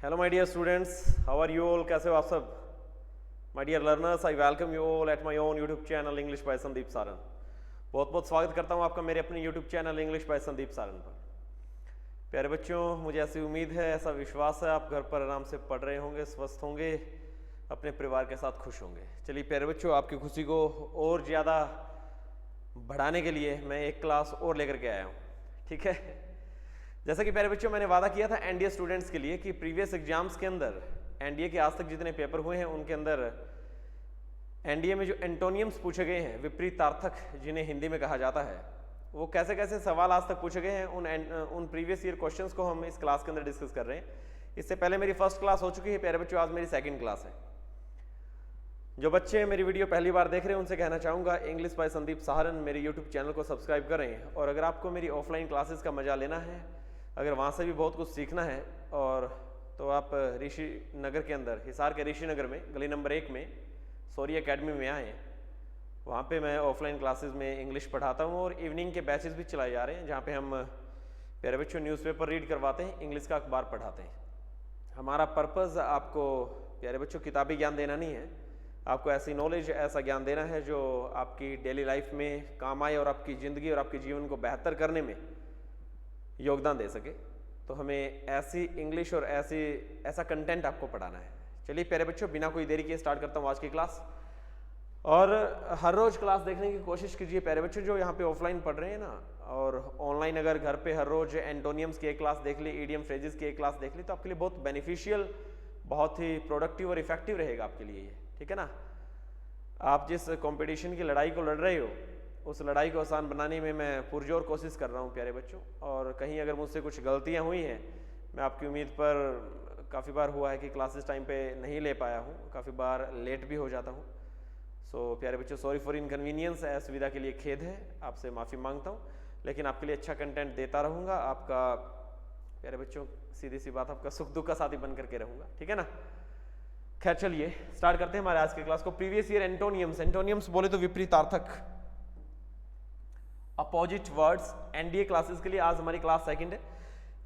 Hello my dear students, how are you all? कैसे हो आप सब? My dear learners, I welcome you all at my own YouTube channel English by Sandeep Saran. बहुत बहुत स्वागत करता हूँ आपका मेरे अपने YouTube channel English by Sandeep Saran पर। प्यारे बच्चों, मुझे ऐसी उम्मीद है, ऐसा विश्वास है, आप घर पर आराम से पढ़ रहे होंगे, स्वस्थ होंगे, अपने परिवार के साथ खुश होंगे। चलिए प्यारे बच्चों, आपकी खुशी को और ज़्यादा बढ़ाने के लिए मैं एक क्लास और लेकर के आया हूँ, ठीक है। जैसा कि प्यारे बच्चों मैंने वादा किया था एनडीए स्टूडेंट्स के लिए कि प्रीवियस एग्जाम्स के अंदर एनडीए के आज तक जितने पेपर हुए हैं उनके अंदर एनडीए में जो एंटोनियम्स पूछे गए हैं, विपरीतार्थक जिन्हें हिंदी में कहा जाता है, वो कैसे कैसे सवाल आज तक पूछे गए हैं, उन प्रीवियस ईयर क्वेश्चंस को हम इस क्लास के अंदर डिस्कस कर रहे हैं। इससे पहले मेरी फर्स्ट क्लास हो चुकी है प्यारे बच्चों, आज मेरी सेकंड क्लास है। जो बच्चे मेरी वीडियो पहली बार देख रहे हैं उनसे कहना चाहूँगा, इंग्लिश बाय संदीप सहारन मेरे यूट्यूब चैनल को सब्सक्राइब करें। और अगर आपको मेरी ऑफलाइन क्लासेस का मजा लेना है, अगर वहाँ से भी बहुत कुछ सीखना है, और तो आप ऋषि नगर के अंदर, हिसार के ऋषि नगर में गली नंबर 1 में सौरी एकेडमी में आए। वहाँ पे मैं ऑफलाइन क्लासेस में इंग्लिश पढ़ाता हूँ और इवनिंग के बैचेस भी चलाए जा रहे हैं, जहाँ पे हम प्यारे बच्चों न्यूज़पेपर रीड करवाते हैं, इंग्लिश का अखबार पढ़ाते हैं। हमारा पर्पज़ आपको प्यारे बच्चों किताबी ज्ञान देना नहीं है, आपको ऐसी नॉलेज, ऐसा ज्ञान देना है जो आपकी डेली लाइफ में काम आए और आपकी ज़िंदगी और आपके जीवन को बेहतर करने में योगदान दे सके। तो हमें ऐसी इंग्लिश और ऐसा कंटेंट आपको पढ़ाना है। चलिए प्यारे बच्चों, बिना कोई देरी किए स्टार्ट करता हूँ आज की क्लास। और हर रोज़ क्लास देखने की कोशिश कीजिए प्यारे बच्चों, जो यहाँ पे ऑफलाइन पढ़ रहे हैं ना, और ऑनलाइन अगर घर पे हर रोज़ एंटोनियम्स की एक क्लास देख ली, ईडियम फ्रेजेस की एक क्लास देख ली, तो आपके लिए बहुत बेनिफिशियल, बहुत ही प्रोडक्टिव और इफेक्टिव रहेगा आपके लिए ये, ठीक है ना। आप जिस कंपटीशन की लड़ाई को लड़ रहे हो, उस लड़ाई को आसान बनाने में मैं पुरजोर कोशिश कर रहा हूँ प्यारे बच्चों। और कहीं अगर मुझसे कुछ गलतियाँ हुई हैं, मैं आपकी उम्मीद पर, काफ़ी बार हुआ है कि क्लासेस टाइम पे नहीं ले पाया हूँ, काफ़ी बार लेट भी हो जाता हूँ। सो प्यारे बच्चों, सॉरी फॉर इनकन्वीनियंस, असुविधा के लिए खेद है, आपसे माफ़ी मांगता हूँ, लेकिन आपके लिए अच्छा कंटेंट देता रहूँगा। आपका प्यारे बच्चों, सीधी सी बात, आपका सुख दुख का साथी बन करके रहूँगा, ठीक है ना। खैर चलिए स्टार्ट करते हैं हमारे आज की क्लास को। प्रीवियस ईयर एंटोनियम्स, एंटोनियम्स बोले तो विपरीतार्थक, अपोजिट वर्ड्स, एनडीए क्लासेस के लिए आज हमारी क्लास सेकंड है।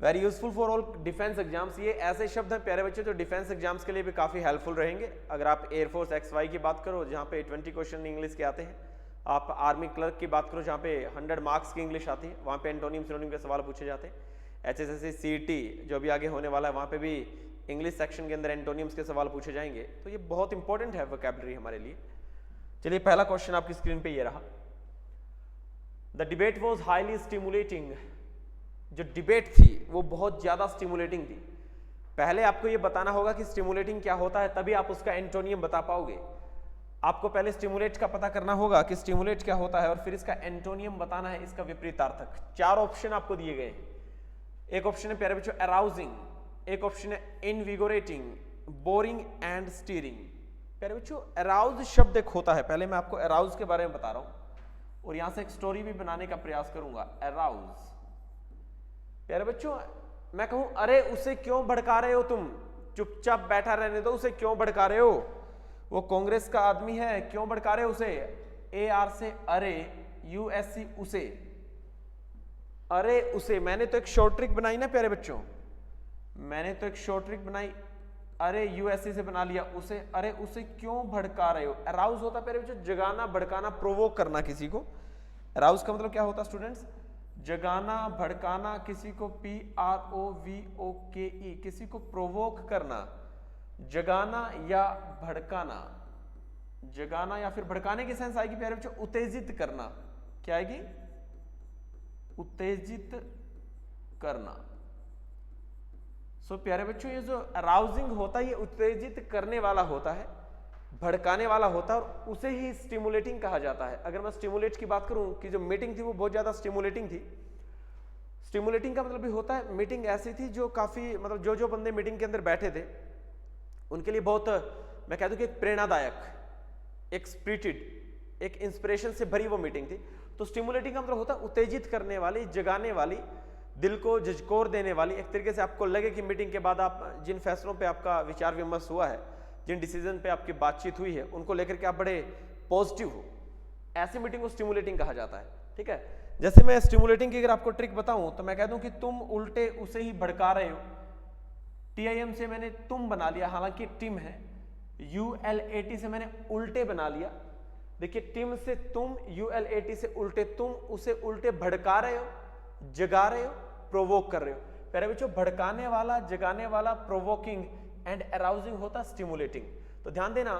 Very useful for all defence exams. ये ऐसे शब्द हैं प्यारे बच्चे जो डिफेंस एग्जाम्स के लिए भी काफ़ी हेल्पफुल रहेंगे। अगर आप एयरफोर्स XY की बात करो, जहाँ पे 20 क्वेश्चन इंग्लिश के आते हैं, आप आर्मी क्लर्क की बात करो जहाँ पे 100 मार्क्स की इंग्लिश आती है, वहाँ पे एंटोनियम सिनोनिम के सवाल पूछे जाते हैं। HSSC CET जो भी आगे होने वाला है, वहाँ पे भी इंग्लिश सेक्शन के अंदर एंटोनियम्स के सवाल पूछे जाएंगे। तो ये बहुत इंपॉर्टेंट है वोकैबुलरी हमारे लिए। चलिए पहला क्वेश्चन आपकी स्क्रीन पे ये रहा। The debate was highly stimulating. जो डिबेट थी वो बहुत ज्यादा स्टिमुलेटिंग थी। पहले आपको ये बताना होगा कि स्टिमुलेटिंग क्या होता है, तभी आप उसका एंटोनियम बता पाओगे। आपको पहले स्टिमुलेट का पता करना होगा कि स्टिमुलेट क्या होता है, और फिर इसका एंटोनियम बताना है, इसका विपरीतार्थक। 4 ऑप्शन आपको दिए गए हैं। एक ऑप्शन है प्यारे बच्चों अराउजिंग, एक ऑप्शन है इनविगोरेटिंग, बोरिंग एंड स्टीरिंग। प्यारे बच्चों अराउज शब्द एक होता है, पहले मैं आपको अराउज के बारे में बता रहा हूं और यहां से एक स्टोरी भी बनाने का प्रयास करूंगा। अराउज, प्यारे बच्चों मैं कहूं अरे उसे क्यों भड़का रहे हो तुम, चुपचाप बैठा रहने दो, उसे क्यों भड़का रहे हो, वो कांग्रेस का आदमी है, क्यों भड़का रहे हो उसे। AR से अरे, USC उसे, अरे उसे। मैंने तो एक शॉर्ट ट्रिक बनाई ना प्यारे बच्चों, मैंने तो एक शॉर्ट ट्रिक बनाई, अरे USC से बना लिया उसे, अरे उसे क्यों भड़का रहे हो। अराउज होता प्यारे बच्चों जगाना, भड़काना, प्रोवोक करना किसी को। अराउज का मतलब क्या होता स्टूडेंट्स, जगाना, भड़काना किसी को, PROVOKE, किसी को प्रोवोक करना, जगाना या भड़काना। जगाना या फिर भड़काने की सेंस आएगी प्यारे बच्चों उत्तेजित करना। क्या आएगी, उत्तेजित करना। सो प्यारे बच्चों ये जो अराउजिंग होता है ये उत्तेजित करने वाला होता है, भड़काने वाला होता है, और उसे ही स्टिमुलेटिंग कहा जाता है। अगर मैं स्टिमुलेट की बात करूं कि जो मीटिंग थी वो बहुत ज्यादा स्टिमुलेटिंग थी। स्टिमुलेटिंग का मतलब भी होता है मीटिंग ऐसी थी जो काफी, मतलब जो बंदे मीटिंग के अंदर बैठे थे उनके लिए बहुत, मैं कह दूं कि एक प्रेरणादायक, एक स्पिरिटेड, एक इंस्पिरेशन से भरी वो मीटिंग थी। तो स्टिमुलेटिंग का मतलब होता है उत्तेजित करने वाली, जगाने वाली, दिल को झकझोर देने वाली। एक तरीके से आपको लगे कि मीटिंग के बाद आप जिन फैसलों पे आपका विचार विमर्श हुआ है, जिन डिसीजन पे आपकी बातचीत हुई है, उनको लेकर के आप बड़े पॉजिटिव हो, ऐसी मीटिंग को स्टिमुलेटिंग कहा जाता है, ठीक है। जैसे मैं स्टिमुलेटिंग की अगर आपको ट्रिक बताऊं तो मैं कह दूं कि तुम उल्टे उसे ही भड़का रहे हो, TIM से मैंने तुम बना लिया, हालांकि टिम है। ULAT से मैंने उल्टे बना लिया। देखिए टिम से तुम, ULAT से उल्टे तुम, उसे उल्टे भड़का रहे हो, जगा रहे हो, प्रोवोक कर रहे हो। प्यारे बच्चों भड़काने वाला, जगाने वाला, प्रोवोकिंग एंड अराउजिंग होता स्टिमुलेटिंग। तो ध्यान देना,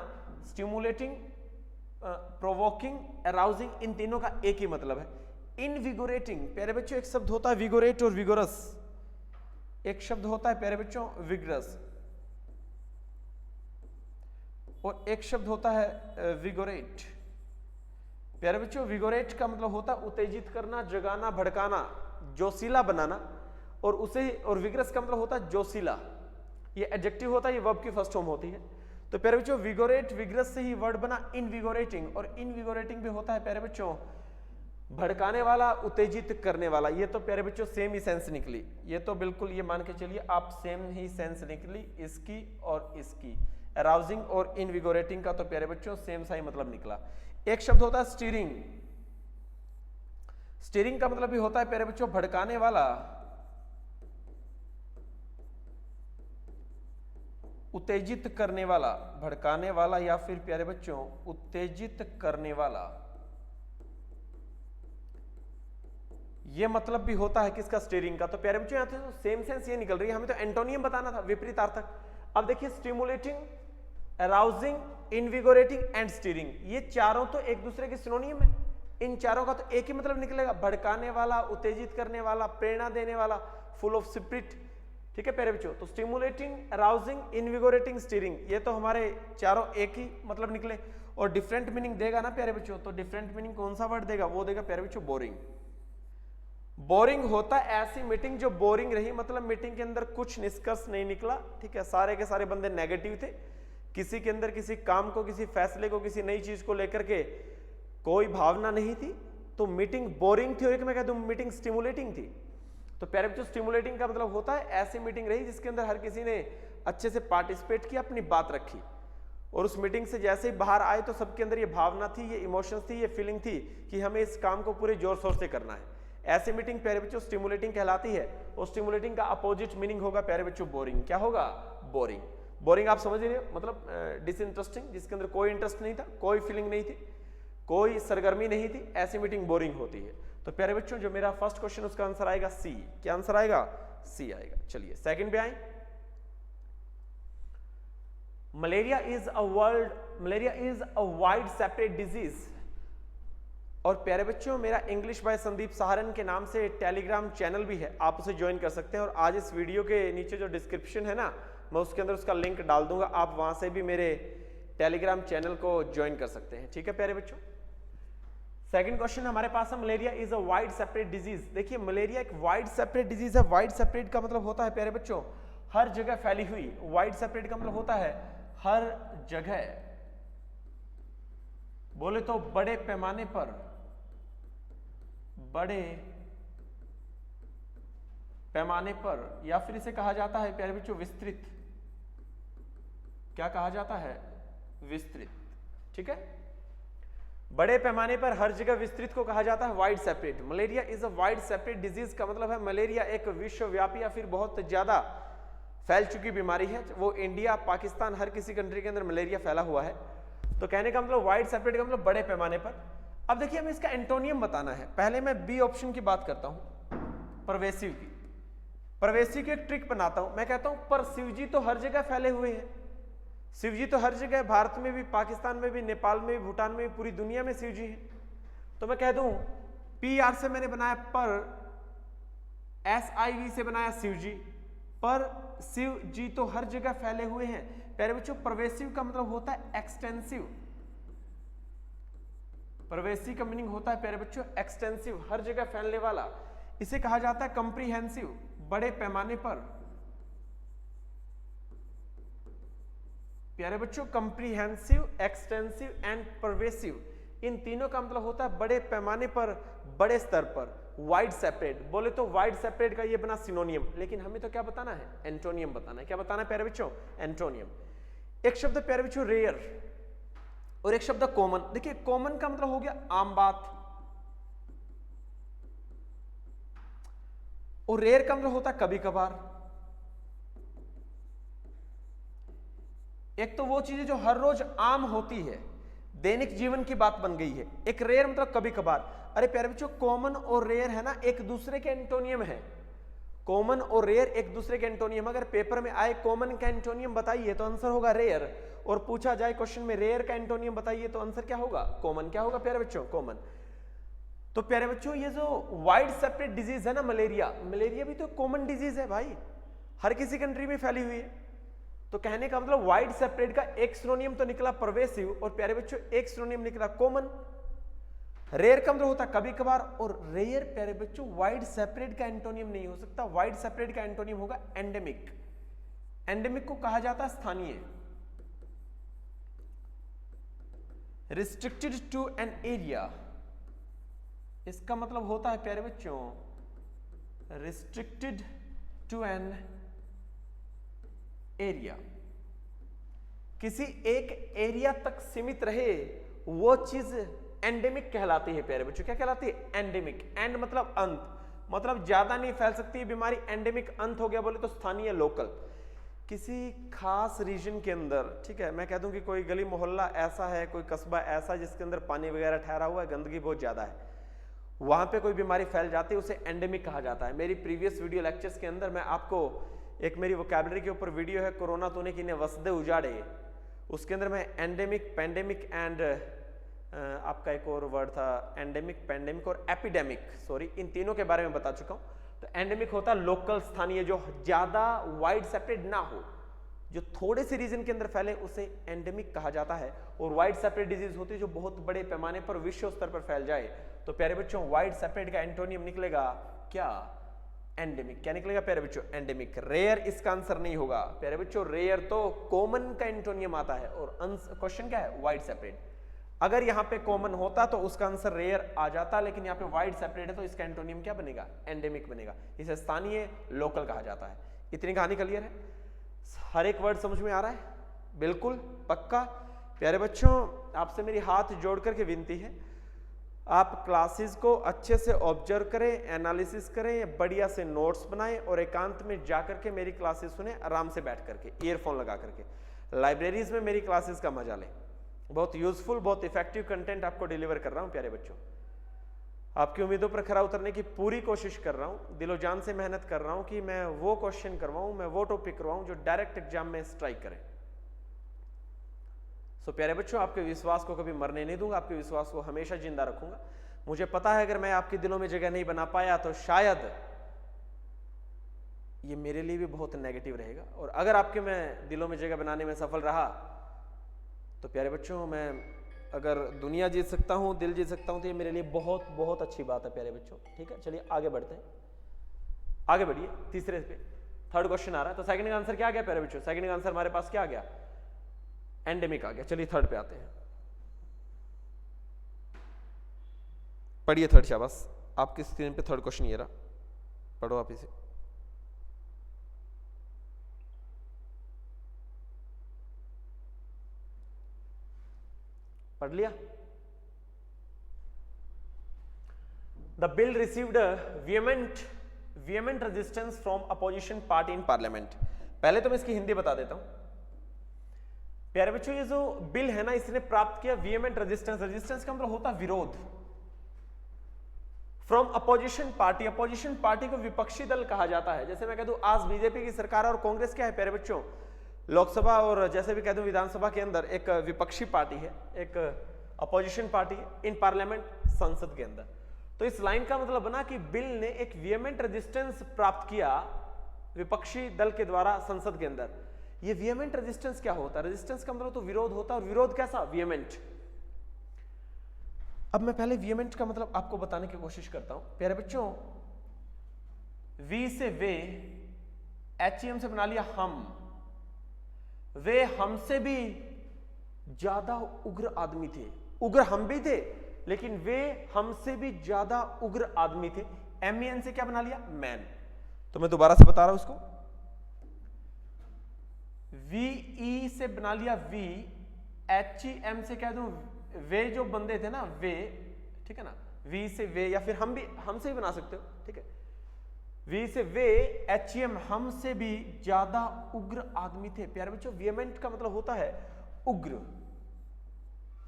स्टिमुलेटिंग, प्रोवोकिंग, अराउजिंग, इन तीनों का एक ही मतलब है। इनविगोरेटिंग, प्यारे बच्चों एक शब्द होता है विगोरेट और विगोरस, एक शब्द होता है प्यारे बच्चों विगरस, और एक शब्द होता है विगोरेट। प्यारे बच्चों विगोरेट का मतलब होता है उत्तेजित करना, जगाना, भड़काना, जोशीला बनाना, और विगरस का मतलब होता है जोशीला। ये एडजेक्टिव होता है, ये वर्ब की फर्स्ट फॉर्म होती है। तो प्यारे बच्चों विगोरेट, विगरस से ही वर्ड बना इनविगोरेटिंग, और इनविगोरेटिंग भी होता है प्यारे बच्चों भड़काने वाला, उत्तेजित करने वाला। ये तो प्यारे बच्चों सेम ही सेंस निकली, ये तो बिल्कुल ये मान के चलिए आप सेम ही सेंस निकली इसकी और इसकी। अराउजिंग और इनविगोरेटिंग का तो प्यारे बच्चों सेम सा ही मतलब निकला। एक शब्द होता है स्टीरिंग। स्टीरिंग का मतलब भी होता है प्यारे बच्चों भड़काने वाला, उत्तेजित करने वाला, भड़काने वाला, या फिर प्यारे बच्चों उत्तेजित करने वाला। ये मतलब भी होता है किसका, स्टीयरिंग का। तो प्यारे बच्चों यहां तो सेम सेंस ये निकल रही है, हमें तो एंटोनियम बताना था, विपरीतार्थक। अब देखिए स्टिमुलेटिंग, अराउजिंग, इनविगोरेटिंग एंड स्टीयरिंग, ये चारों तो एक दूसरे के सिनोनियम है। इन चारों का तो एक ही मतलब निकलेगा, भड़काने वाला, उत्तेजित करने वाला, प्रेरणा देने वाला, फुल ऑफ स्पिरिट। ठीक है प्यारे बच्चों, तो स्टिमुलेटिंग, अराउजिंग, इनविगोरेटिंग, स्टीयरिंग, ये तो हमारे चारों एक ही मतलब निकले। और डिफरेंट मीनिंग देगा ना प्यारे बच्चों, तो डिफरेंट मीनिंग कौन सा वर्ड देगा, वो देगा प्यारे बच्चों बोरिंग। बोरिंग होता है ऐसी मीटिंग जो बोरिंग रही, मतलब मीटिंग के अंदर कुछ निष्कर्ष नहीं निकला। ठीक है, सारे के सारे बंदे नेगेटिव थे, किसी के अंदर किसी काम को, किसी फैसले को, किसी नई चीज को लेकर के कोई भावना नहीं थी, तो मीटिंग बोरिंग थी। और एक मैं कह दूं मीटिंग स्टिमुलेटिंग थी। तो प्यारे बच्चों स्टिमुलेटिंग का मतलब होता है ऐसी मीटिंग रही जिसके अंदर हर किसी ने अच्छे से पार्टिसिपेट किया, अपनी बात रखी, और उस मीटिंग से जैसे ही बाहर आए तो सबके अंदर ये भावना थी, ये इमोशंस थी, ये फीलिंग थी कि हमें इस काम को पूरे जोर शोर से करना है। ऐसी मीटिंग प्यारे बच्चों स्टिमुलेटिंग कहलाती है। और स्टिमुलेटिंग का अपोजिट मीनिंग होगा प्यारे बच्चों बोरिंग। क्या होगा, बोरिंग। बोरिंग आप समझ रहे हो, मतलब डिसइंटरेस्टिंग, जिसके अंदर कोई इंटरेस्ट नहीं था, कोई फीलिंग नहीं थी, कोई सरगर्मी नहीं थी, ऐसी मीटिंग बोरिंग होती है। तो प्यारे बच्चों जो मेरा फर्स्ट क्वेश्चन उसका आंसर आएगा सी। क्या आंसर आएगा, सी आएगा। चलिए सेकंड पे आए। Malaria is a wide separate disease. और प्यारे बच्चों मेरा इंग्लिश बाय संदीप सहारन के नाम से टेलीग्राम चैनल भी है, आप उसे ज्वाइन कर सकते हैं। और आज इस वीडियो के नीचे जो डिस्क्रिप्शन है ना, मैं उसके अंदर उसका लिंक डाल दूंगा, आप वहां से भी मेरे टेलीग्राम चैनल को ज्वाइन कर सकते हैं। ठीक है प्यारे बच्चों, सेकंड क्वेश्चन हमारे पास है malaria is a wide separate disease. देखिए मलेरिया एक वाइड सेपरेट डिजीज है। वाइड सेपरेट का मतलब होता है प्यारे बच्चों हर जगह फैली हुई। वाइड सेपरेट का मतलब होता है हर जगह, बोले तो बड़े पैमाने पर, बड़े पैमाने पर, या फिर इसे कहा जाता है प्यारे बच्चों विस्तृत। क्या कहा जाता है, विस्तृत। ठीक है, बड़े पैमाने पर, हर जगह, विस्तृत को कहा जाता है wide separate. Malaria is a wide separate disease का मतलब है मलेरिया एक विश्वव्यापी या फिर बहुत ज्यादा फैल चुकी बीमारी है। वो इंडिया, पाकिस्तान, हर किसी कंट्री के अंदर मलेरिया फैला हुआ है। तो कहने का मतलब वाइड सेपरेट का मतलब बड़े पैमाने पर। अब देखिए हमें इसका एंटोनियम बताना है। पहले मैं बी ऑप्शन की बात करता हूं, परवेसिव की। परवेसिव की एक ट्रिक बनाता हूं, मैं कहता हूं पर शिवजी तो हर जगह फैले हुए हैं। शिवजी तो हर जगह, भारत में भी, पाकिस्तान में भी, नेपाल में भी, भूटान में भी, पूरी दुनिया में शिवजी हैं। तो मैं कह दूं PR से मैंने बनाया पर, SIV से बनाया शिवजी। पर शिव जी तो हर जगह फैले हुए हैं। प्यारे बच्चों परवेसिव का मतलब होता है एक्सटेंसिव। परवेसिव का मीनिंग होता है प्यारे बच्चों एक्सटेंसिव, हर जगह फैलने वाला। इसे कहा जाता है कंप्रीहेंसिव, बड़े पैमाने पर। प्यारे बच्चों कंप्रीहेंसिव, एक्सटेंसिव एंड परवेसिव, इन तीनों का मतलब होता है बड़े पैमाने पर, बड़े स्तर पर। वाइड सेपरेट, बोले तो वाइड सेपरेट का ये बना सिनोनियम, लेकिन हमें तो क्या बताना है, एंटोनियम बताना है। क्या बताना है प्यारे बच्चों, एंटोनियम। एक शब्द प्यारे बच्चों रेयर, और एक शब्द कॉमन। देखिए कॉमन का मतलब हो गया आम बात, और रेयर का मतलब होता है कभी कभार। एक तो वो चीजें जो हर रोज आम होती है, दैनिक जीवन की बात बन गई है। एक रेयर मतलब कभी कभार। अरे प्यारे बच्चों, कॉमन और रेयर है ना, एक दूसरे के एंटोनियम है। कॉमन और रेयर एक दूसरे के एंटोनियम। अगर पेपर में आए कॉमन का एंटोनियम बताइए तो आंसर होगा रेयर, और पूछा जाए क्वेश्चन में रेयर का एंटोनियम बताइए तो आंसर क्या होगा? कॉमन। क्या होगा प्यारे बच्चों? कॉमन। तो प्यारे बच्चों, ये जो वाइड सेपरेट डिजीज है ना, मलेरिया, मलेरिया भी तो कॉमन डिजीज है भाई, हर किसी कंट्री में फैली हुई है। तो कहने का मतलब वाइड सेपरेट का एक सिनोनियम तो निकला परवेसिव, और प्यारे बच्चों एक सिनोनियम निकला कॉमन। रेयर का मतलब होता कभी कभार, और रेयर प्यारे बच्चों वाइड सेपरेट का एंटोनियम नहीं हो सकता। वाइड सेपरेट का एंटोनियम होगा एंडेमिक। एंडेमिक को कहा जाता है स्थानीय, रिस्ट्रिक्टेड टू एन एरिया। इसका मतलब होता है प्यारे बच्चों रिस्ट्रिक्टेड टू एन एरिया, किसी एक एरिया तक सीमित रहे वो चीज एंडेमिक कहलाती है प्यारे बच्चों। क्या कहलाती है? एंडेमिक। एंड मतलब अंत, मतलब ज्यादा नहीं फैल सकती बीमारी, एंडेमिक अंत हो गया बोले तो स्थानीय, लोकल। किसी खास रीजन के अंदर, ठीक है, मैं कह दूं कि कोई गली मोहल्ला ऐसा है, कोई कस्बा ऐसा जिसके अंदर पानी वगैरह ठहरा हुआ है, गंदगी बहुत ज्यादा है, वहां पे कोई बीमारी फैल जाती है, उसे एंडेमिक कहा जाता है। मेरी प्रीवियस वीडियो लेक्चर्स के अंदर मैं आपको एक मेरी वोकैबुलरी के ऊपर वीडियो है, कोरोना तूने किने वसदे उजाड़े, उसके अंदर मैं एंडेमिक, पेंडेमिक एंड आपका एक और वर्ड था एंडेमिक, पेंडेमिक और एपिडेमिक, सॉरी, इन तीनों के बारे में बता चुका हूं। तो एंडेमिक होता है लोकल, स्थानीय, जो ज्यादा वाइड सेपरेट ना हो, जो थोड़े से रीजन के अंदर फैले, उसे एंडेमिक कहा जाता है। और वाइड सेपरेट डिजीज होती है जो बहुत बड़े पैमाने पर विश्व स्तर पर फैल जाए। तो प्यारे बच्चों वाइड सेपरेट का एंटोनियम निकलेगा क्या? एंडेमिक। क्या निकलेगा प्यारे बच्चों? एंडेमिक। रेयर इसका आंसर नहीं होगा प्यारे बच्चों, रेयर तो कॉमन का एंटोनियम आता है, और क्वेश्चन क्या है? Wide separate. अगर यहाँ पे कॉमन होता तो उसका आंसर रेयर आ जाता, लेकिन यहाँ पे वाइड सेपरेट है तो इसका एंटोनियम क्या बनेगा? एंडेमिक बनेगा। इसे स्थानीय, लोकल कहा जाता है। इतनी कहानी क्लियर है? हर एक वर्ड समझ में आ रहा है? बिल्कुल पक्का। प्यारे बच्चों, आपसे मेरी हाथ जोड़ करके विनती है, आप क्लासेस को अच्छे से ऑब्जर्व करें, एनालिसिस करें, बढ़िया से नोट्स बनाएं, और एकांत में जाकर के मेरी क्लासेस सुने, आराम से बैठ करके, ईयरफोन लगा करके। लाइब्रेरीज में मेरी क्लासेस का मजा लें। बहुत यूजफुल, बहुत इफेक्टिव कंटेंट आपको डिलीवर कर रहा हूं प्यारे बच्चों। आपकी उम्मीदों पर खरा उतरने की पूरी कोशिश कर रहा हूं, दिलो जान से मेहनत कर रहा हूं कि मैं वो क्वेश्चन करवाऊं, मैं वो टॉपिक करवाऊं जो डायरेक्ट एग्जाम में स्ट्राइक करें। सो प्यारे बच्चों, आपके विश्वास को कभी मरने नहीं दूंगा, आपके विश्वास को हमेशा जिंदा रखूंगा। मुझे पता है अगर मैं आपके दिलों में जगह नहीं बना पाया तो शायद ये मेरे लिए भी बहुत नेगेटिव रहेगा, और अगर आपके मैं दिलों में जगह बनाने में सफल रहा तो प्यारे बच्चों, मैं अगर दुनिया जीत सकता हूं, दिल जीत सकता हूं, तो ये मेरे लिए बहुत बहुत अच्छी बात है प्यारे बच्चों। ठीक है, चलिए आगे बढ़ते हैं, आगे बढ़िए। तीसरे पे थर्ड क्वेश्चन आ रहा है। तो सेकंड का आंसर क्या आ गया प्यारे बच्चों? सेकंड का आंसर हमारे पास क्या आ गया? एंडेमिक आ गया। चलिए थर्ड पे आते हैं। पढ़िए थर्ड। शाबाश, आपकी स्क्रीन पे थर्ड क्वेश्चन ये रहा, पढ़ो आप इसे। पढ़ लिया? The bill received vehement resistance from opposition party in parliament. पहले तो मैं इसकी हिंदी बता देता हूं प्यारे बच्चों। ये जो बिल है ना, इसने प्राप्त किया vehement रेजिस्टेंस। रेजिस्टेंस का मतलब होता है विरोध। From opposition party, opposition party को विपक्षी दल कहा जाता है। जैसे मैं कह दूं आज बीजेपी की सरकार और कांग्रेस क्या है प्यारे बच्चों? लोकसभा और जैसे भी कह दूं विधानसभा के अंदर एक विपक्षी पार्टी है, एक अपोजिशन पार्टी है इन पार्लियामेंट, संसद के अंदर। तो इस लाइन का मतलब बना कि बिल ने एक वियमेंट रेजिस्टेंस प्राप्त किया विपक्षी दल के द्वारा संसद के अंदर। ये वियमेंट रेजिस्टेंस क्या होता है? रेजिस्टेंस का मतलब तो विरोध होता है, और विरोध कैसा? वियमेंट। अब मैं पहले वियमेंट का मतलब आपको बताने की कोशिश करता हूं प्यारे बच्चों। वी से वे, HEM से बना लिया हम। वे हमसे भी ज्यादा उग्र आदमी थे। उग्र हम भी थे, लेकिन वे हमसे भी ज्यादा उग्र आदमी थे। MEN से क्या बना लिया? मैन। तो मैं दोबारा से बता रहा हूं उसको। VE से बना लिया वी। HEM से कह दूं वे जो बंदे थे ना, वे, ठीक है ना, वी से वे, या फिर हम भी, हमसे भी बना सकते हो, ठीक है। वी से वे, HEM हमसे भी ज्यादा उग्र आदमी थे। प्यारे बच्चों वियमेंट का मतलब होता है उग्र।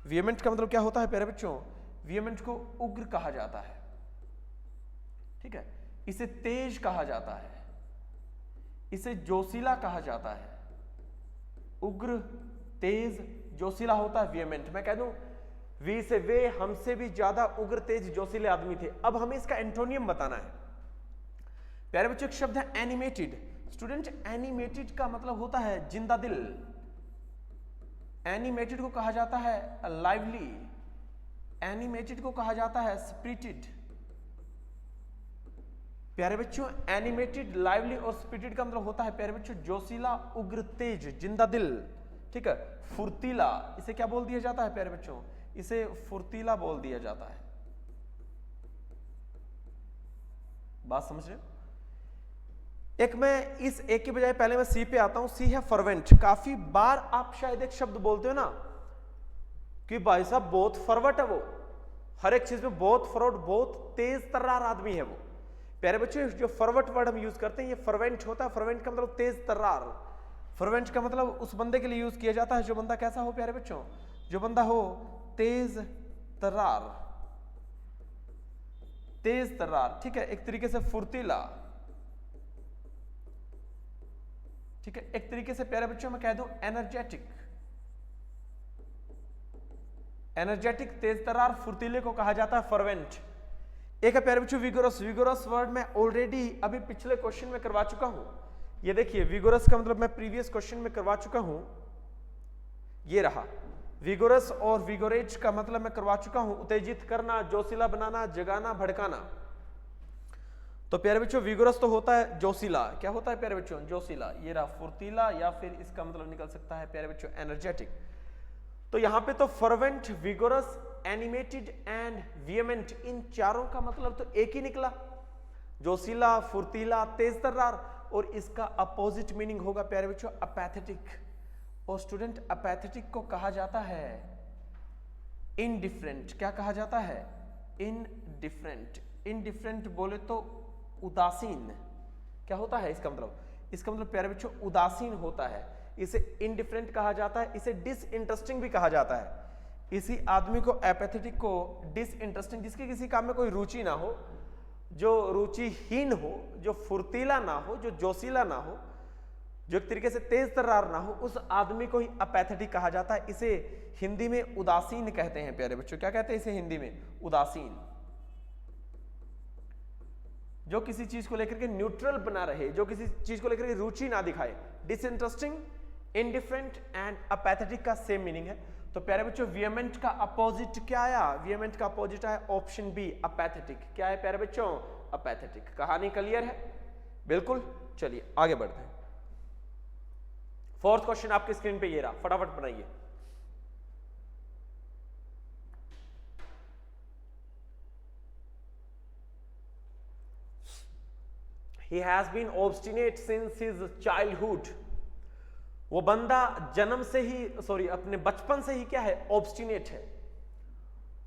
वियमेंट का मतलब क्या होता है प्यारे बच्चों? वियमेंट को उग्र कहा जाता है, ठीक है। इसे तेज कहा जाता है, इसे जोशीला कहा जाता है। उग्र, तेज, जोशीला होता है वियमेंट। मैं कह दूं वी से वे हमसे भी ज्यादा उग्र, तेज, जोशीले आदमी थे। अब हमें इसका एंटोनियम बताना है। प्यारे बच्चों एक शब्द है एनिमेटेड। स्टूडेंट एनिमेटेड का मतलब होता है जिंदा दिल। एनिमेटेड को कहा जाता है लाइवली, एनिमेटेड को कहा जाता है स्पिरिटेड। प्यारे बच्चों एनिमेटेड, लाइवली और स्पिरिटेड का मतलब होता है प्यारे बच्चों जोशीला, उग्र, तेज, जिंदा दिल, ठीक है। फुर्तीला, इसे क्या बोल दिया जाता है प्यारे बच्चों? इसे फुर्तीला बोल दिया जाता है। बात समझ रहे हो? एक मैं इस एक के बजाय पहले मैं सी पे आता हूं। सी है फर्वेंट। काफी बार आप शायद एक शब्द बोलते हो ना कि भाई साहब बहुत फॉरवर्ड है वो, हर एक चीज में बहुत फॉरवर्ड, बहुत तेज तर्रार आदमी है वो। प्यारे बच्चों जो फॉरवर्ड वर्ड हम यूज करते हैं ये फर्वेंट होता है। फर्वेंट का मतलब तेज तर्रार। फर्वेंट का मतलब उस बंदे के लिए यूज किया जाता है जो बंदा कैसा हो प्यारे बच्चों? जो बंदा हो तेज तर्रार, तेज तर्रार, ठीक है। एक तरीके से फुर्तीला, ठीक है। एक तरीके से प्यारे बच्चों मैं कह दूं एनर्जेटिक। एनर्जेटिक, तेज तर्रार, फुर्तीले को कहा जाता है फर्वेंट। एक है प्यारे बच्चों विगोरस। विगोरस वर्ड मैं ऑलरेडी अभी पिछले क्वेश्चन में करवा चुका हूं। ये देखिए विगोरस का मतलब मैं प्रीवियस क्वेश्चन में करवा चुका हूं, ये रहा। विगोरस और विगोरेज का मतलब मैं करवा चुका हूं, उत्तेजित करना, जोशीला बनाना, जगाना, भड़काना। तो प्यारे बच्चों विगोरस तो होता है जोशीला। क्या होता है प्यारे बच्चों? जोशीला। ये रहा फुर्तीला, या फिर इसका मतलब निकल सकता है प्यारे बच्चों एनर्जेटिक। तो यहां पे तो फर्वेंट, विगोरस, एनिमेटेड एंड वियमेंट, इन चारों का मतलब तो एक ही निकला, जोशीला, फुर्तीला, तेज तर्रार। और इसका अपोजिट मीनिंग होगा प्यारे बच्चों अपैथेटिक। और स्टूडेंट अपैथेटिक को कहा जाता है इनडिफरेंट। क्या कहा जाता है? इनडिफरेंट। इनडिफरेंट बोले तो उदासीन। क्या होता है इसका मतलब? इसका मतलब प्यारे बच्चों उदासीन होता है। इसे इनडिफरेंट कहा जाता है, इसे डिसइंटरेस्टिंग भी कहा जाता है। इसी आदमी को एपैथेटिक को डिसइंटरेस्टिंग, जिसके किसी काम में कोई रुचि ना हो, जो रुचिहीन हो, जो फुर्तीला ना हो, जो जोशीला ना हो, जो एक तरीके से तेज तर्रार ना हो, उस आदमी को ही अपैथेटिक कहा जाता है। इसे हिंदी में उदासीन कहते हैं प्यारे बच्चों। क्या कहते हैं इसे हिंदी में? उदासीन। जो किसी चीज को लेकर के न्यूट्रल बना रहे, जो किसी चीज को लेकर के रुचि ना दिखाए। डिसइंटरेस्टिंग, इनडिफरेंट एंड अपैथेटिक का सेम मीनिंग है। तो प्यारे बच्चों वियमेंट का अपोजिट क्या आया? वियमेंट का अपोजिट आया ऑप्शन बी, अपैथेटिक। क्या है प्यारे बच्चों? अपैथेटिक। कहानी क्लियर है? बिल्कुल। चलिए आगे बढ़ते हैं। फोर्थ क्वेश्चन आपकी स्क्रीन पे ये रहा, फटाफट बनाइए। He has been obstinate since his childhood. वो बंदा जन्म से ही, अपने बचपन से ही क्या है? ऑब्स्टिनेट है।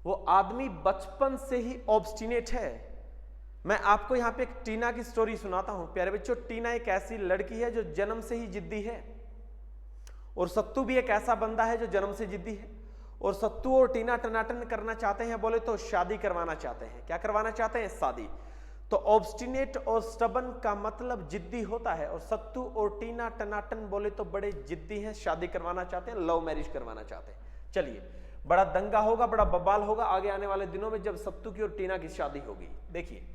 वो आदमी बचपन से ही ऑब्स्टिनेट है। मैं आपको यहां पे एक टीना की स्टोरी सुनाता हूं प्यारे बच्चों। टीना एक ऐसी लड़की है जो जन्म से ही जिद्दी है, और सत्तू भी एक ऐसा बंदा है जो जन्म से जिद्दी है। और सत्तू और टीना टनाटन करना चाहते हैं, बोले तो शादी करवाना चाहते हैं। क्या करवाना चाहते हैं? शादी। तो ऑब्स्टिनेट और स्टबन का मतलब जिद्दी होता है, और सत्तू और टीना टनाटन बोले तो बड़े जिद्दी हैं, शादी करवाना चाहते हैं, लव मैरिज करवाना चाहते हैं। चलिए बड़ा दंगा होगा, बड़ा बवाल होगा आगे आने वाले दिनों में जब सत्तू की और टीना की शादी होगी। देखिए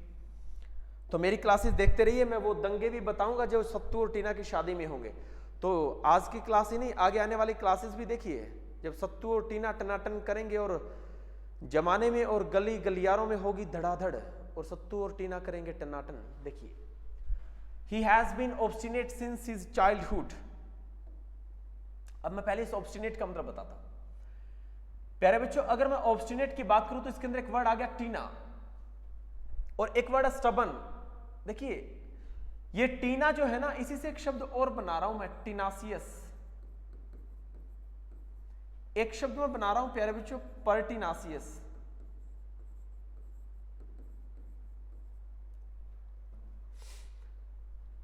तो मेरी क्लासेस देखते रहिए, मैं वो दंगे भी बताऊंगा जो सत्तू और टीना की शादी में होंगे। तो आज की क्लास ही नहीं, आगे आने वाली क्लासेस भी देखिए, जब सत्तू और टीना टनाटन करेंगे और जमाने में और गली गलियारों में होगी धड़ाधड़, और सत्तू और टीना करेंगे टनाटन। देखिए He has been obstinate since his childhood। अब मैं पहले इस ऑब्स्टिनेट का मतलब बताता हूं प्यारे बच्चों। अगर मैं ऑब्स्टिनेट की बात करूं तो इसके अंदर एक वर्ड आ गया टीना, और एक वर्ड है स्टबन। देखिए ये टीना जो है ना, इसी से एक शब्द और बना रहा हूं मैं, टीनासियस। एक शब्द में बना रहा हूं प्यारे बच्चों, पर्टिनासियस।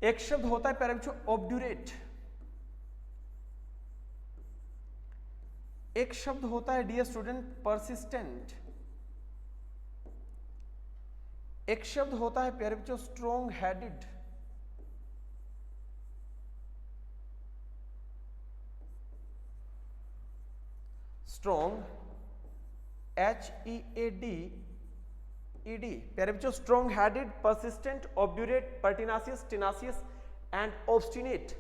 एक शब्द होता है प्यारे बच्चों ऑब्ड्यूरेट, एक शब्द होता है डियर स्टूडेंट परसिस्टेंट, एक शब्द होता है प्यारे बच्चों स्ट्रॉन्ग हेडेड, स्ट्रॉन्ग HEADED, प्यारे बच्चों strong headed, persistent, obdurate, pertinacious, tenacious and obstinate.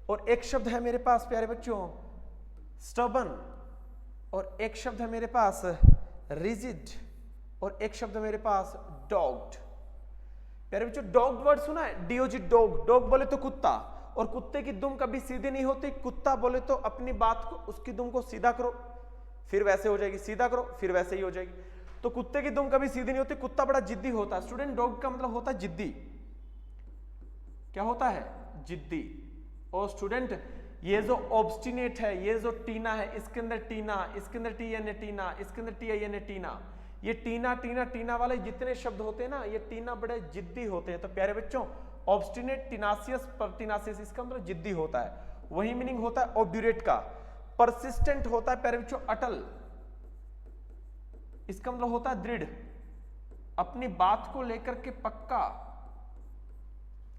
और एक शब्द है मेरे पास प्यारे बच्चों स्टबन, और एक शब्द है मेरे पास रिजिड, और एक शब्द है मेरे पास डॉग्ड। प्यारे बच्चों डॉग्ड वर्ड सुना है, DOG डॉग, डॉग बोले तो कुत्ता, और कुत्ते की दुम कभी सीधी नहीं होती, कुत्ता बोले तो अपनी बात को उसकी दुम को सीधा करो फिर वैसे हो जाएगी, सीधा करो फिर वैसे ही हो जाएगी। तो कुत्ते की दुम कभी सीधी नहीं होती, कुत्ता बड़ा जिद्दी होता है। स्टूडेंट डॉग का मतलब होता है जिद्दी, क्या होता है जिद्दी। और स्टूडेंट ये जो ऑब्स्टिनेट है, ये जो टीना है, इसके अंदर टीना, इसके अंदर TNA टीना, इसके अंदर TINA टीना, ये टीना टीना टीना वाले जितने शब्द होते हैं ना, ये टीना बड़े जिद्दी होते हैं। तो प्यारे बच्चों ऑब्स्टिनेट, टिनासियस, पर्टिनासियस, इसका मतलब जिद्दी होता है। वही मीनिंग होता है ऑब्ड्यूरेट का। परसिस्टेंट होता है प्यारे बच्चों अटल, इसका मतलब होता है दृढ़, अपनी बात को लेकर के पक्का,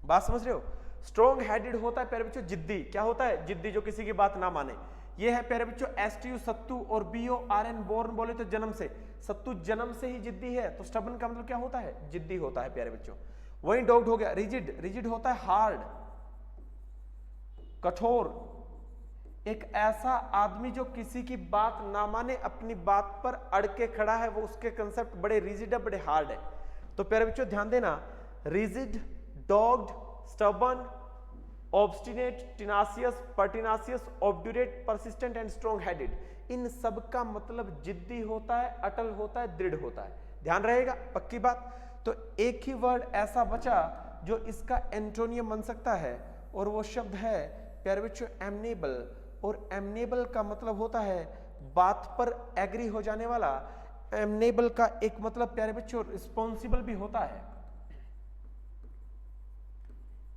बात समझ रहे हो। स्ट्रॉन्ग हेडेड होता है प्यारे बच्चों जिद्दी, क्या होता है जिद्दी, जो किसी की बात ना माने। ये है प्यारे बच्चों STU सत्तू, और BORN बोर्न बोले तो जन्म से, सत्तू जन्म से ही जिद्दी है। तो स्टबन का मतलब क्या होता है जिद्दी होता है प्यारे बच्चों। वही डॉग्ड हो गया रिजिड, रिजिड होता है हार्ड, कठोर, एक ऐसा आदमी जो किसी की बात ना माने, अपनी बात पर अड़ के खड़ा है, वो उसके कंसेप्ट बड़े रिजिड है, बड़े हार्ड है। तो प्यारे बच्चों ध्यान देना, rigid, dogged, stubborn, obstinate, tenacious, pertinacious, obdurate, persistent and strong headed, इन सब का मतलब जिद्दी होता है, अटल होता है, दृढ़ होता है। ध्यान रहेगा, पक्की बात। तो एक ही वर्ड ऐसा बचा जो इसका एंटोनियम बन सकता है, और वो शब्द है प्यारे बच्चों एमनेबल। और एमनेबल का मतलब होता है बात पर एग्री हो जाने वाला। एमनेबल का एक मतलब प्यारे बच्चों रिस्पॉन्सिबल भी होता है।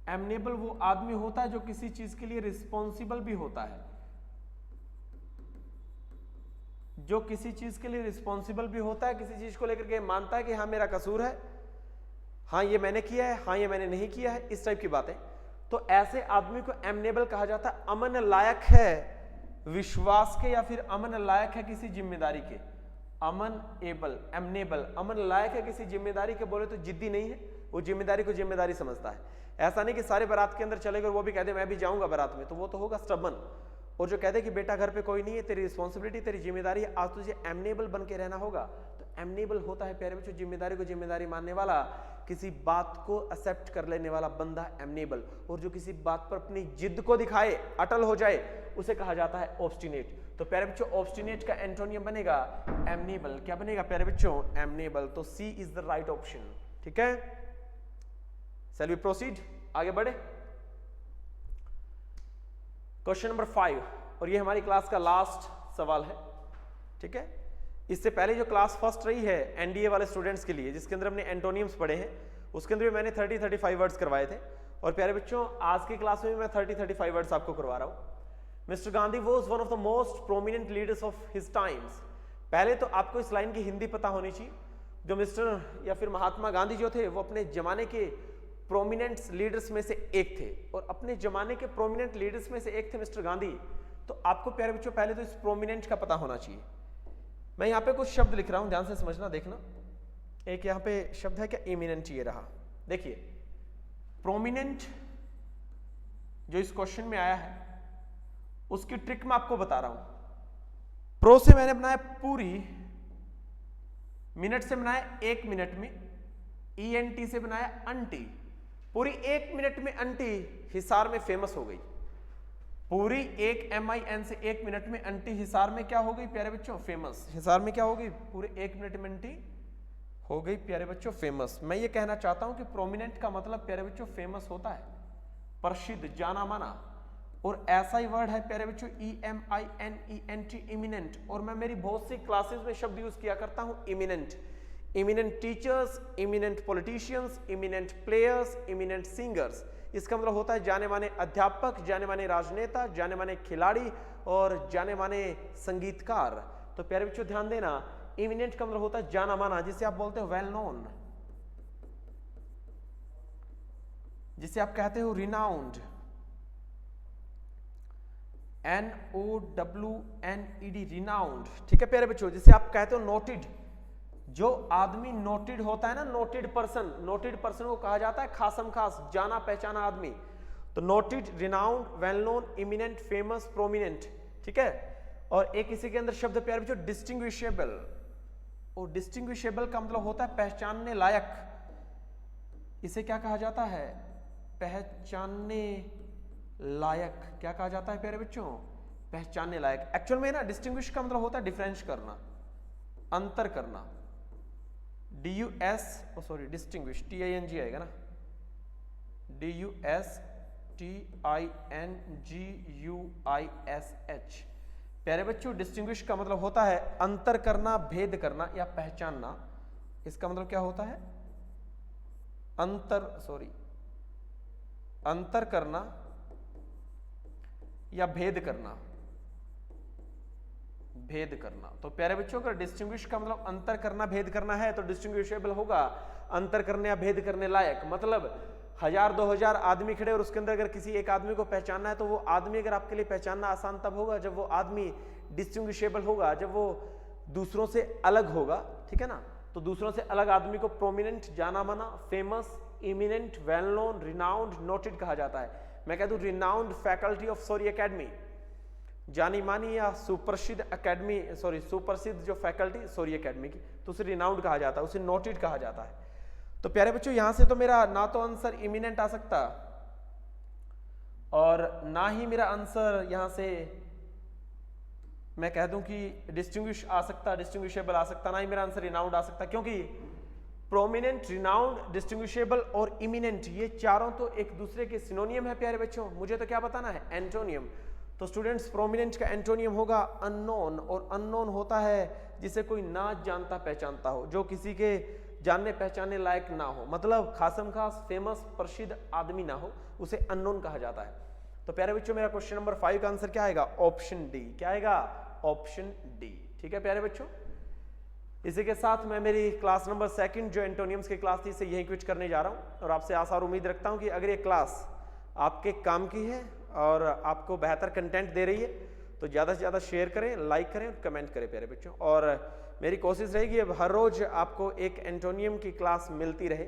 एमनेबल वो आदमी होता है जो किसी चीज के लिए रिस्पॉन्सिबल भी होता है, जो किसी चीज के लिए रिस्पॉन्सिबल भी होता है, किसी चीज को लेकर के मानता है कि हाँ मेरा कसूर है, हाँ ये मैंने किया है, हाँ ये मैंने नहीं किया है, इस टाइप की बातें। तो ऐसे आदमी को एमनेबल कहा जाता है। अमन लायक है विश्वास के, या फिर अमन लायक है किसी जिम्मेदारी के। अमन एबल, एमनेबल, अमन लायक है किसी जिम्मेदारी के, बोले तो जिद्दी नहीं है, वो जिम्मेदारी को जिम्मेदारी समझता है। ऐसा नहीं कि सारे बारात के अंदर चलेगा और वो भी कहते मैं भी जाऊंगा बारात में, तो वो तो होगा स्टबन। और जो कहते कि बेटा घर पे कोई नहीं है, तेरी रिस्पॉन्सिबिलिटी, तेरी जिम्मेदारी है, आज तुझे एमनेबल बन के रहना होगा। तो एमनेबल होता है प्यारे बच्चों जिम्मेदारी को जिम्मेदारी मानने वाला, किसी बात को एक्सेप्ट कर लेने वाला बंदा एमनेबल। और जो किसी बात पर अपनी जिद को दिखाए, अटल हो जाए, उसे कहा जाता है ऑब्स्टिनेट। तो प्यारे बच्चों ऑब्स्टिनेट का एंटोनियम बनेगा एमनेबल। क्या बनेगा प्यारे बच्चों एमनेबल। तो सी इज द राइट ऑप्शन। ठीक है, शैल वी प्रोसीड, आगे बढ़े। क्वेश्चन नंबर 5, और ये हमारी क्लास का लास्ट सवाल है। ठीक है, इससे पहले जो क्लास फर्स्ट रही है एनडीए वाले स्टूडेंट्स के लिए, जिसके अंदर हमने एंटोनियम्स पढ़े हैं, उसके अंदर भी मैंने 30-35 वर्ड्स करवाए थे। और प्यारे बच्चों आज की क्लास में भी मैं 30-35 वर्ड्स आपको करवा रहा हूं। Mister Gandhi was one of the most prominent leaders of his times. पहले तो आपको इस लाइन की हिंदी पता होनी चाहिए। जो मिस्टर या फिर महात्मा गांधी जो थे, वो अपने जमाने के प्रोमिनेंट लीडर्स में से एक थे, और अपने जमाने के प्रोमिनेंट लीडर्स में से एक थे मिस्टर गांधी। तो आपको प्यारे बच्चों पहले तो इस प्रोमिनेंट का पता होना चाहिए। मैं यहाँ पे कुछ शब्द लिख रहा हूं, ध्यान से समझना, देखना। एक यहाँ पे शब्द है क्या, इमिनेंट, ये रहा। देखिए प्रोमिनेंट जो इस क्वेश्चन में आया है, उसकी ट्रिक मैं आपको बता रहा हूं। प्रो से मैंने बनाया पूरी, मिनट से बनाया 1 मिनट में, ENT से बनाया अंटी। पूरी 1 मिनट में अंटी हिसार में फेमस हो गई। पूरी एक MIN से 1 मिनट में अंटी हिसार में क्या हो गई प्यारे बच्चों, फेमस। हिसार में क्या हो गई, पूरे 1 मिनट में अंटी हो गई प्यारे बच्चों फेमस। मैं ये कहना चाहता हूं कि प्रोमिनेंट का मतलब प्यारे बच्चों फेमस होता है, प्रसिद्ध, जाना माना। और ऐसा ही वर्ड है प्यारे बच्चों EMINENT, इमिनेंट। और मैं मेरी बहुत सी क्लासेस में शब्द यूज किया करता हूं eminent. Eminent teachers, eminent politicians, eminent players, eminent singers, इसका मतलब होता है जाने माने अध्यापक, जाने माने राजनेता, जाने माने खिलाड़ी और जाने माने संगीतकार। तो प्यारे बच्चों ध्यान देना, इमिनेंट का मतलब होता है जाना माना, जिसे आप बोलते हो वेल नोन, जिसे आप कहते हो रिनाउंड, NOWNED, रिनाउंड। ठीक है प्यारे बच्चों, जिसे आप कहते हो नोटेड। जो आदमी नोटेड होता है ना, नोटेड पर्सन, नोटेड पर्सन को कहा जाता है खासम खास, जाना पहचाना आदमी। तो noted, renowned, well known, eminent, famous, prominent. ठीक है, और एक इसी के अंदर शब्द प्यारे बच्चों डिस्टिंग्विशेबल। और डिस्टिंग्विशेबल का मतलब होता है पहचानने लायक। इसे क्या कहा जाता है? पहचानने लायक। क्या कहा जाता है प्यारे बच्चों? पहचानने लायक। एक्चुअल में ना डिस्टिंग्विश का मतलब होता है डिफरेंस करना, अंतर करना। डिस्टिंग्विश, TING आएगा ना, DUSTINGUISH। प्यारे बच्चों डिस्टिंग्विश का मतलब होता है अंतर करना, भेद करना या पहचानना। इसका मतलब क्या होता है? अंतर करना या भेद करना, भेद करना। तो प्यारे बच्चों अगर डिस्टिंग्विश का मतलब अंतर करना, भेद करना है तो डिस्टिंग्विशेबल होगा अंतर करने या भेद करने लायक। मतलब 1000-2000 आदमी खड़े और उसके अंदर अगर किसी एक आदमी को पहचानना है तो वो आदमी अगर आपके लिए पहचानना आसान तब होगा जब वो आदमी डिस्टिंग्विशेबल होगा, जब वो दूसरों से अलग होगा। ठीक है ना, तो दूसरों से अलग आदमी को प्रोमिनेंट, जाना माना, famous, eminent, well known, renowned, noted कहा जाता है। मैं कह दूं renowned faculty of sorry academy, जानी मानी या सुप्रसिद्ध एकेडमी, सुप्रसिद्ध जो फैकल्टी सॉरी एकेडमी की, तो उसे रिनाउंड कहा जाता है, उसे नोटेड कहा जाता है। तो प्यारे बच्चों यहां से तो मेरा ना तो आंसर इमिनेंट आ सकता और ना ही मेरा आंसर यहां से मैं कह दूं कि डिस्टिंग्विश आ सकता, डिस्टिंग्विशेबल आ सकता, ना ही मेरा आंसर रिनाउंड आ सकता, क्योंकि प्रोमिनेंट, रिनाउंड, डिस्टिंग्विशेबल और इमिनेंट ये चारों तो एक दूसरे के सिनोनियम है प्यारे बच्चों। मुझे तो क्या बताना है? एंटोनियम। तो स्टूडेंट्स प्रोमिनेंट का एंटोनियम होगा अननोन, और अननोन होता है जिसे कोई ना जानता पहचानता हो, जो किसी के जानने पहचानने लायक ना हो, मतलब खासम खास, फेमस, प्रसिद्ध आदमी ना हो, उसे अननोन कहा जाता है। तो प्यारे बच्चों मेरा क्वेश्चन नंबर 5 का आंसर क्या आएगा? Option D. क्या आएगा? Option D. ठीक है प्यारे बच्चों, इसी के साथ मैं मेरी क्लास नंबर 2 जो एंटोनियम्स की क्लास थी इसे यहीं क्विट करने जा रहा हूं, और आपसे आशा और उम्मीद रखता हूं कि अगर ये क्लास आपके काम की है और आपको बेहतर कंटेंट दे रही है तो ज़्यादा से ज़्यादा शेयर करें, लाइक करें और कमेंट करें प्यारे बच्चों। और मेरी कोशिश रहेगी अब हर रोज़ आपको एक एंटोनियम की क्लास मिलती रहे।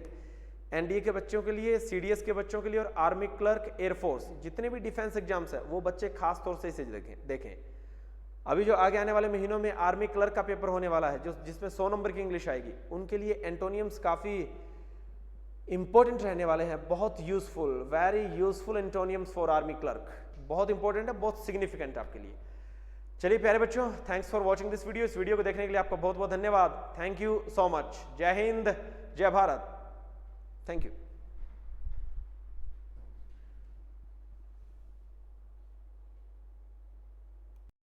NDA के बच्चों के लिए, CDS के बच्चों के लिए और आर्मी क्लर्क, एयरफोर्स, जितने भी डिफेंस एग्जाम्स है वो बच्चे खास तौर से इसे देखें। अभी जो आगे आने वाले महीनों में आर्मी क्लर्क का पेपर होने वाला है, जिसमें 100 नंबर की इंग्लिश आएगी, उनके लिए एंटोनियम्स काफ़ी इंपॉर्टेंट रहने वाले हैं। बहुत useful, very useful एंटोनियम्स for army clerk, बहुत इंपॉर्टेंट है, बहुत सिग्निफिकेंट आपके लिए। चलिए प्यारे बच्चों, thanks for watching this video. इस वीडियो को देखने के लिए आपका बहुत बहुत धन्यवाद। Thank you so much. जय हिंद, जय भारत। Thank you.